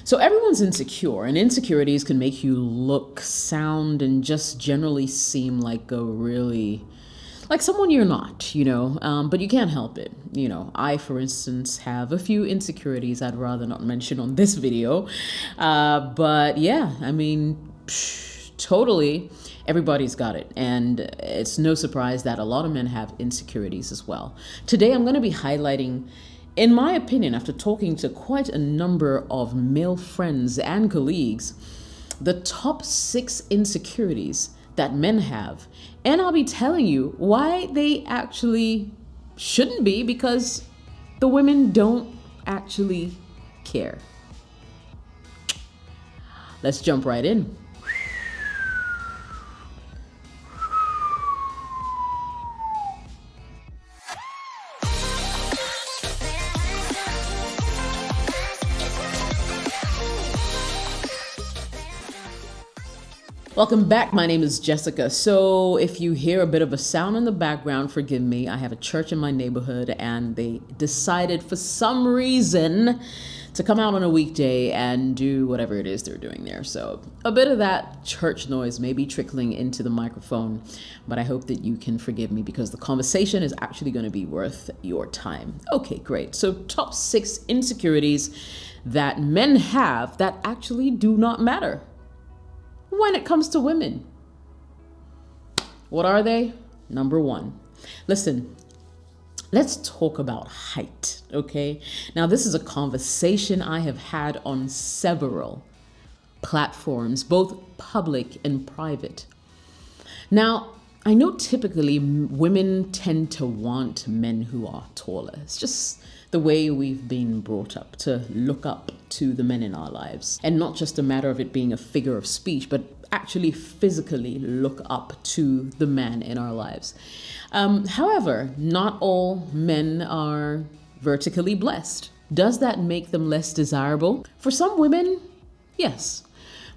So everyone's insecure, and insecurities can make you look, sound, and just generally seem like like someone you're not, but you can't help it. I, for instance, have a few insecurities I'd rather not mention on this video. But yeah, totally, everybody's got it. And it's no surprise that a lot of men have insecurities as well. Today, I'm going to be highlighting, in my opinion, after talking to quite a number of male friends and colleagues, the top 6 insecurities that men have. And I'll be telling you why they actually shouldn't be, because the women don't actually care. Let's jump right in. Welcome back. My name is Jessica. So if you hear a bit of a sound in the background, forgive me. I have a church in my neighborhood and they decided for some reason to come out on a weekday and do whatever it is they're doing there. So a bit of that church noise may be trickling into the microphone, but I hope that you can forgive me because the conversation is actually going to be worth your time. Okay, great. So top 6 insecurities that men have that actually do not matter when it comes to women. What are they? Number 1. Listen, let's talk about height, okay? Now, this is a conversation I have had on several platforms, both public and private. Now, I know typically women tend to want men who are taller. It's just the way we've been brought up, to look up to the men in our lives. And not just a matter of it being a figure of speech, but actually physically look up to the man in our lives. However, not all men are vertically blessed. Does that make them less desirable? For some women, yes.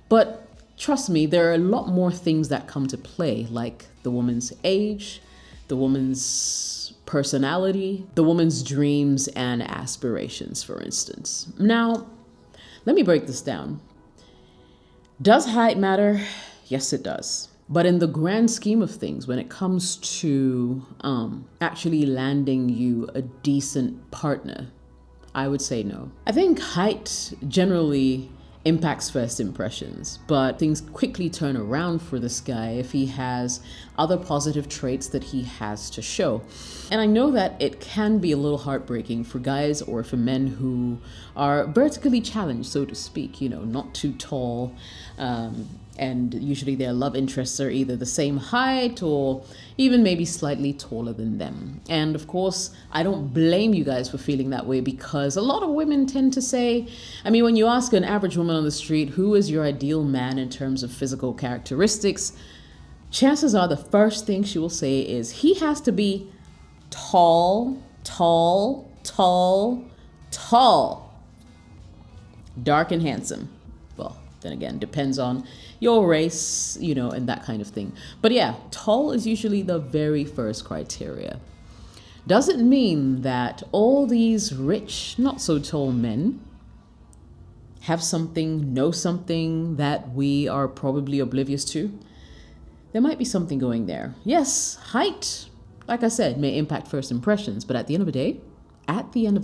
But trust me, there are a lot more things that come to play, like the woman's age, the woman's personality, the woman's dreams and aspirations, for instance. Now, let me break this down. Does height matter? Yes, it does. But in the grand scheme of things, when it comes to actually landing you a decent partner, I would say no. I think height generally impacts first impressions, but things quickly turn around for this guy if he has other positive traits that he has to show. And I know that it can be a little heartbreaking for guys or for men who are vertically challenged, so to speak, not too tall, and usually their love interests are either the same height or even maybe slightly taller than them. And of course, I don't blame you guys for feeling that way, because a lot of women tend to say, when you ask an average woman on the street, who is your ideal man in terms of physical characteristics, chances are the first thing she will say is, he has to be tall, tall, tall, tall, dark and handsome. Well, then again, depends on your race, and that kind of thing. But yeah, tall is usually the very first criteria. Doesn't mean that all these rich, not so tall men have something, know something that we are probably oblivious to. There might be something going there. Yes, height, like I said, may impact first impressions, but at the end of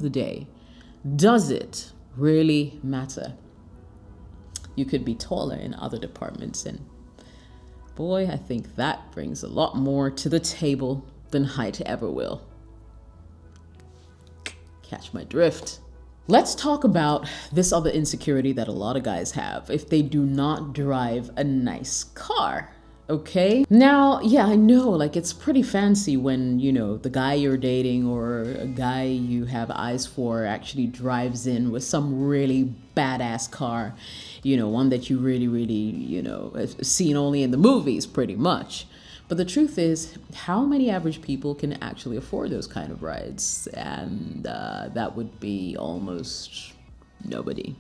the day, does it really matter? You could be taller in other departments, and boy, I think that brings a lot more to the table than height ever will. Catch my drift. Let's talk about this other insecurity that a lot of guys have if they do not drive a nice car. Okay. Now, yeah, I know, it's pretty fancy when, the guy you're dating or a guy you have eyes for actually drives in with some really badass car, one that you really, really, have seen only in the movies pretty much. But the truth is, how many average people can actually afford those kind of rides? And that would be almost nobody.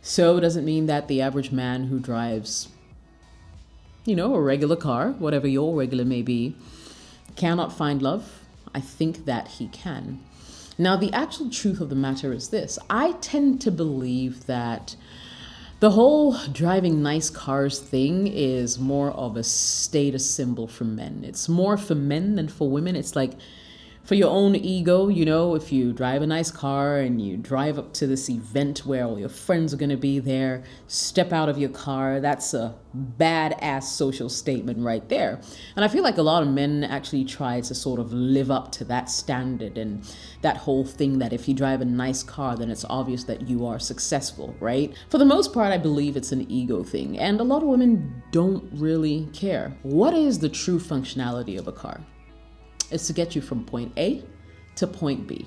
So does it mean that the average man who drives a regular car, whatever your regular may be, cannot find love? I think that he can. Now, the actual truth of the matter is this. I tend to believe that the whole driving nice cars thing is more of a status symbol for men. It's more for men than for women. It's like for your own ego, if you drive a nice car and you drive up to this event where all your friends are going to be there, step out of your car, that's a badass social statement right there. And I feel like a lot of men actually try to sort of live up to that standard and that whole thing that if you drive a nice car, then it's obvious that you are successful, right? For the most part, I believe it's an ego thing, and a lot of women don't really care. What is the true functionality of a car? It's to get you from point A to point B.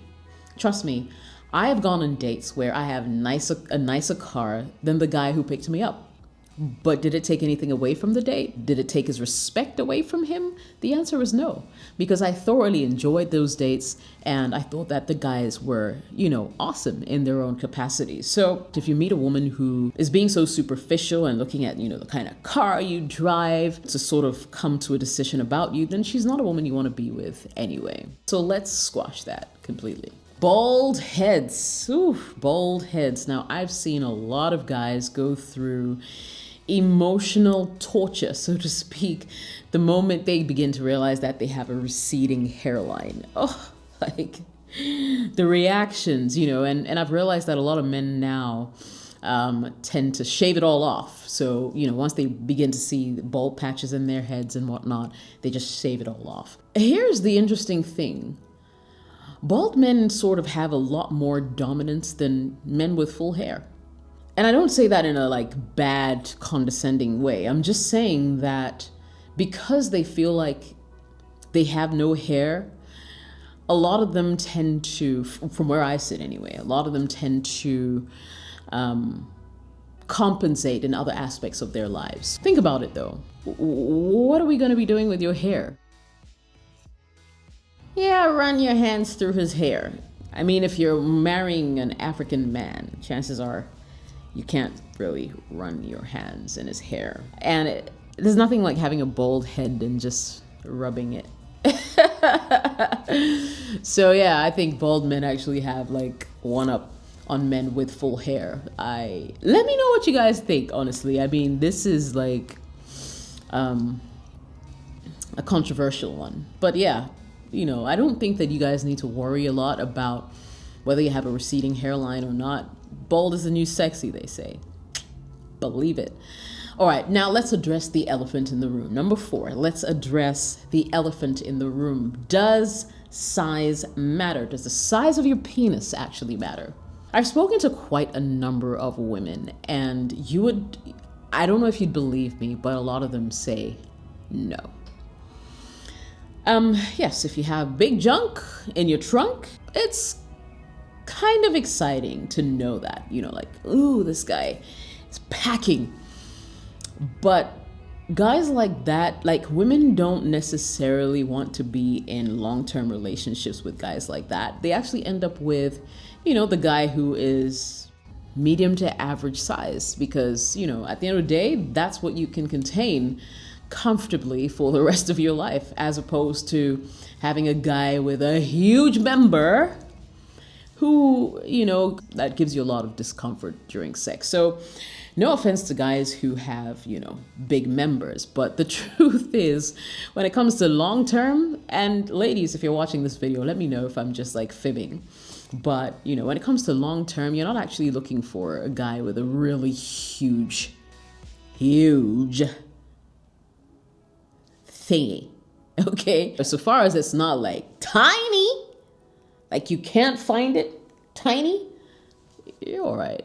Trust me, I have gone on dates where I have a nicer car than the guy who picked me up. But did it take anything away from the date? Did it take his respect away from him? The answer is no, because I thoroughly enjoyed those dates and I thought that the guys were, awesome in their own capacity. So if you meet a woman who is being so superficial and looking at, the kind of car you drive to sort of come to a decision about you, then she's not a woman you want to be with anyway. So let's squash that completely. Bald heads. Ooh, bald heads. Now, I've seen a lot of guys go through emotional torture, so to speak, the moment they begin to realize that they have a receding hairline. Oh, like the reactions, and I've realized that a lot of men now tend to shave it all off. So, once they begin to see bald patches in their heads and whatnot, they just shave it all off. Here's the interesting thing. Bald men sort of have a lot more dominance than men with full hair. And I don't say that in a bad, condescending way. I'm just saying that because they feel like they have no hair, a lot of them tend to, from where I sit anyway, a lot of them tend to compensate in other aspects of their lives. Think about it though. What are we going to be doing with your hair? Yeah, run your hands through his hair. I mean, if you're marrying an African man, chances are you can't really run your hands in his hair. And there's nothing like having a bald head and just rubbing it. So yeah, I think bald men actually have one up on men with full hair. Let me know what you guys think, honestly. I mean, this is a controversial one. But yeah, I don't think that you guys need to worry a lot about whether you have a receding hairline or not. Bald is the new sexy, they say. Believe it. All right, now let's address the elephant in the room. Number 4, let's address the elephant in the room. Does size matter? Does the size of your penis actually matter? I've spoken to quite a number of women, and I don't know if you'd believe me, but a lot of them say no. Yes, if you have big junk in your trunk, it's kind of exciting to know that, ooh, this guy is packing. But guys like that, women don't necessarily want to be in long-term relationships with guys like that. They actually end up with, the guy who is medium to average size because, at the end of the day, that's what you can contain comfortably for the rest of your life, as opposed to having a guy with a huge member who, that gives you a lot of discomfort during sex. So no offense to guys who have, big members, but the truth is when it comes to long term, and ladies, if you're watching this video, let me know if I'm just fibbing. But, when it comes to long term, you're not actually looking for a guy with a really huge thingy, okay? So far as it's not tiny, you can't find it tiny, you're all right.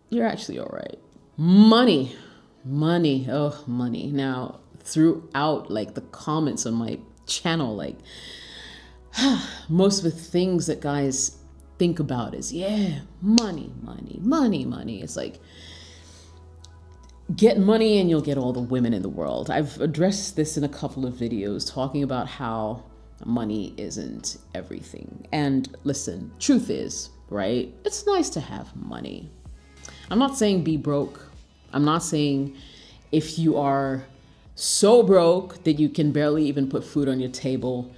You're actually all right. Money. Oh, money. Now, throughout the comments on my channel, most of the things that guys think about is, yeah, money. It's get money and you'll get all the women in the world. I've addressed this in a couple of videos talking about how money isn't everything. And listen, truth is, right? It's nice to have money. I'm not saying be broke. I'm not saying if you are so broke that you can barely even put food on your table,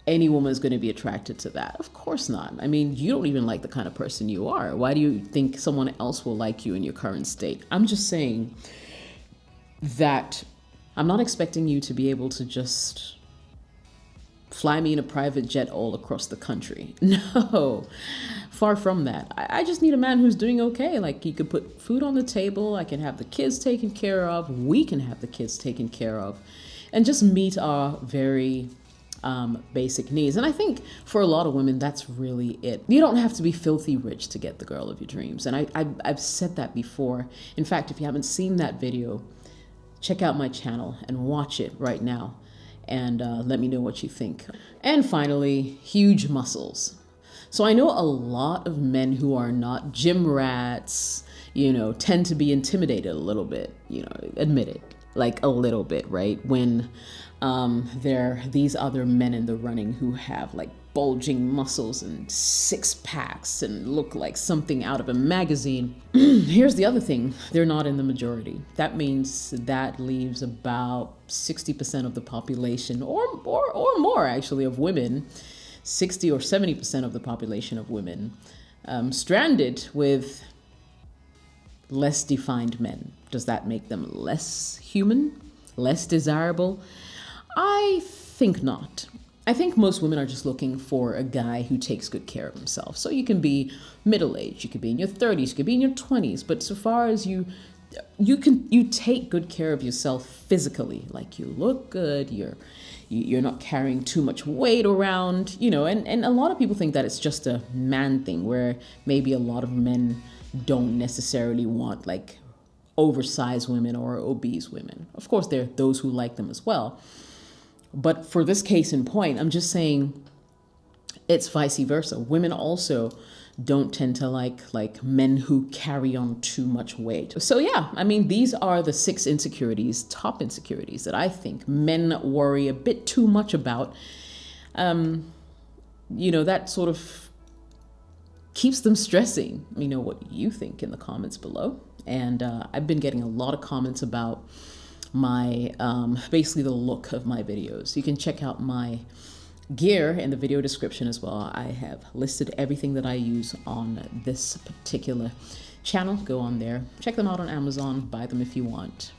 any woman is going to be attracted to that. Of course not. I mean, you don't even like the kind of person you are. Why do you think someone else will like you in your current state? I'm just saying that I'm not expecting you to be able to just fly me in a private jet all across the country. No, far from that. I just need a man who's doing okay. Like, he could put food on the table. I can have the kids taken care of. We can have the kids taken care of, and just meet our very basic needs. And I think for a lot of women, that's really it. You don't have to be filthy rich to get the girl of your dreams. And I've said that before. In fact, if you haven't seen that video, check out my channel and watch it right now. And let me know what you think. And finally, huge muscles. So I know a lot of men who are not gym rats, tend to be intimidated a little bit, admit it, like a little bit, right? When there are these other men in the running who have like bulging muscles and six packs and look like something out of a magazine. Here's the other thing. They're not in the majority. That means that leaves about 60% of the population or more actually of women, 60 or 70% of the population of women, stranded with less defined men. Does that make them less human, less desirable? I think not. I think most women are just looking for a guy who takes good care of himself. So you can be middle-aged, you could be in your 30s, you could be in your 20s, but so far as you take good care of yourself physically, like you look good, you're not carrying too much weight around, and a lot of people think that it's just a man thing, where maybe a lot of men don't necessarily want like oversized women or obese women. Of course, there are those who like them as well. But for this case in point, I'm just saying it's vice versa. Women also don't tend to like men who carry on too much weight. So yeah, I mean, these are the 6 insecurities, top insecurities that I think men worry a bit too much about. That sort of keeps them stressing. Let me know what you think in the comments below. And I've been getting a lot of comments about my basically the look of my videos. You can check out my gear in the video description as well. I have listed everything that I use on this particular channel. Go on there, check them out on Amazon, buy them if you want,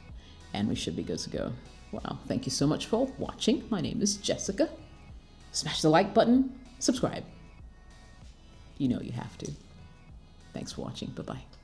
and we should be good to go. Wow, thank you so much for watching. My name is Jessica. Smash the like button, subscribe. You know you have to. Thanks for watching. Bye-bye.